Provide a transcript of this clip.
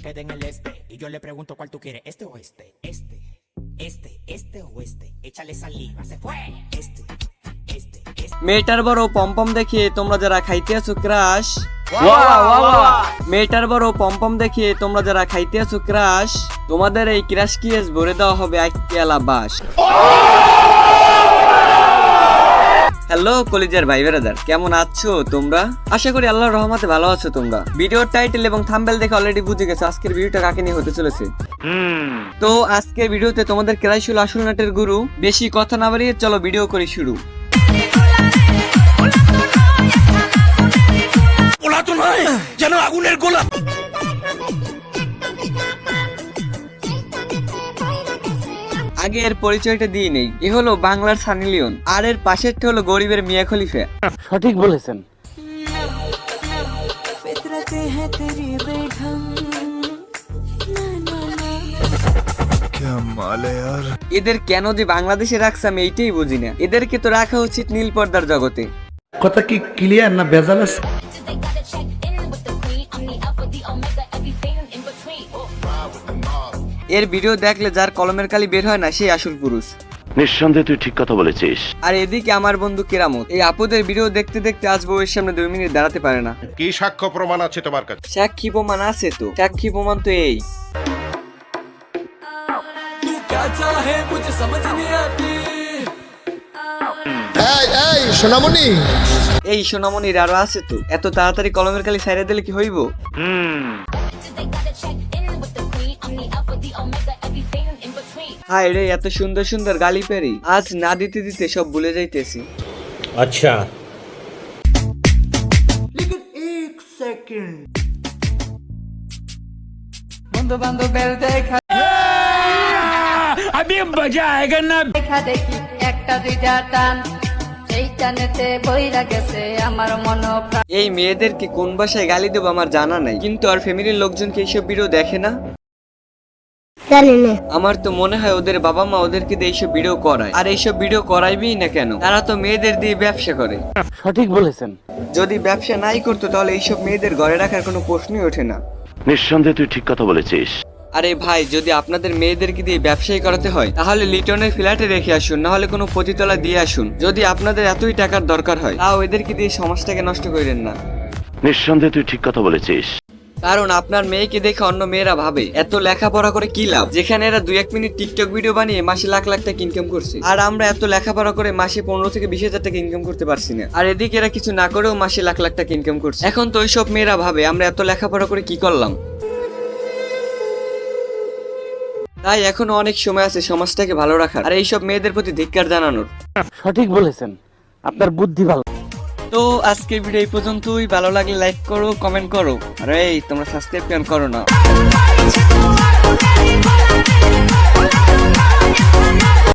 quede en el este. Y yo le pregunto cuál tú quieres, este o este. Este o este. Échale saliva, se fue. este. মেয়েটার বড় পম্পম দেখিয়ে তোমরা যারা খাইতে আছো crush, মেয়েটার বড় পম্পম দেখিয়ে তোমরা যারা খাইতে আছো ক্রাশ, তোমাদের এই ক্রাশ কিয়েস ভরে দেওয়া হবে এক পেয়ালা বাস। হ্যালো কলিজার ভাই ব্রাদার, কেমন আছো তোমরা? আশা করি আল্লাহর রহমতে ভালো আছো তোমরা। ভিডিওর টাইটেল এবং থাম্বনেল দেখে অলরেডি বুঝে গেছো আজকের ভিডিওটা কাকে নিয়ে হতে চলেছে। তো আজকের ভিডিওতে তোমাদের ক্রাশ হলো আসল নাটের গুরু। বেশি কথা না বাড়িয়ে চলো ভিডিও করি শুরু। যেন আগুনের গোলা। আগে এর পরিচয়টা দিয়ে নেই, এ হলো বাংলার সানি লিওন, আর এর পাশেরটা হলো গরিবের মিয়া খলিফা। সঠিক বলেছেন। এদের কেন যে বাংলাদেশে রাখছে আমি এইটাই বুঝি না। এদেরকে তো রাখা উচিত নীল পর্দার জগতে। কথা কি ক্লিয়ার না ভেজাল আছে? এর ভিডিও দেখলে যার কলমের কালি বের হয় না সেই আসল পুরুষ। নিঃসন্দেহে তুই ঠিক কথা বলেছিস। আর এদিকে আমার বন্ধু কেরামত, এই আপুদের ভিডিও দেখতে দেখতে আজ বউয়ের সামনে 2 মিনিট দাঁড়াতে পারে না। কি সাক্ষ্য প্রমাণ আছে তোমার কাছে? সাক্ষী প্রমাণ আছে তো, সাক্ষী প্রমাণ তো এই। সোনামণি, এই সোনামণির আরো আছে তো, এত তাড়াতাড়ি কলমের কালি ছাইড়া দিলে কি হইব? হায় রে, এত সুন্দর সুন্দর গালি পেরি আজ না দিতে দিতে সব ভুলে যাইতেছি। আচ্ছা বন্ধু বান্ধবের দেখা আমি মজা আয়েগা না। দেখা দেখি একটা দুইটা টান, সেই টানেতে বইরা গেছে আমার মন। এই মেয়েদেরকে কোন ভাষায় গালি দেবো আমার জানা নাই, কিন্তু আর ফ্যামিলির লোকজনকে এইসব ভিডিও দেখে না? আমার তো মনে হয় ওদের বাবা মা ওদেরকে দিয়ে এইসব ভিডিও করায়। আর এইসব ভিডিও করাইবেই না কেন, তারা তো মেয়েদের দিয়ে ব্যবসা করে। সঠিক বলেছেন। যদি ব্যবসা নাই করতো তাহলে এইসব মেয়েদের ঘরে রাখার কোনো প্রশ্নই ওঠে না। নিঃসন্দেহে তুই ঠিক কথা বলেছিস। আরে ভাই, যদি আপনাদের মেয়েদেরকে দিয়ে ব্যবসায়ী করাতে হয় তাহলে লিটনের ফ্ল্যাটে রেখে আসুন, না হলে কোনো পতিতলা দিয়ে আসুন। যদি আপনাদের এতই টাকার দরকার হয় তাও এদেরকে দিয়ে সমাজটাকে নষ্ট করেন না। নিঃসন্দেহে তুই ঠিক কথা বলেছিস। কারণ আপনার মেয়েকে দেখে অন্য মেয়েরা ভাবে এত লেখাপড়া করে কি লাভ, যেখানে এরা 2-1 মিনিট টিকটক ভিডিও বানিয়ে মাসে লাখ লাখ টাকা ইনকাম করছে। আর আমরা এত লেখাপড়া করে মাসে 15 থেকে 20,000 টাকা ইনকাম করতে পারছি না। আর এদিকে এরা কিছু না করেও মাসে লাখ লাখ টাকা ইনকাম করছে। এখন তো ওইসব মেয়েরা ভাবে আমরা এত লেখাপড়া করে কি করলাম। তাই এখনো অনেক সময় আছে সমাজটাকে ভালো রাখার আর এইসব মেয়েদের প্রতি ধিক্কার জানানোর। সঠিক বলেছেন, আপনার বুদ্ধি ভালো। তো আজকের ভিডিও এই পর্যন্তই। ভালো লাগলে লাইক করো, কমেন্ট করো, আর এই তোমরা সাবস্ক্রাইব কেন করো না?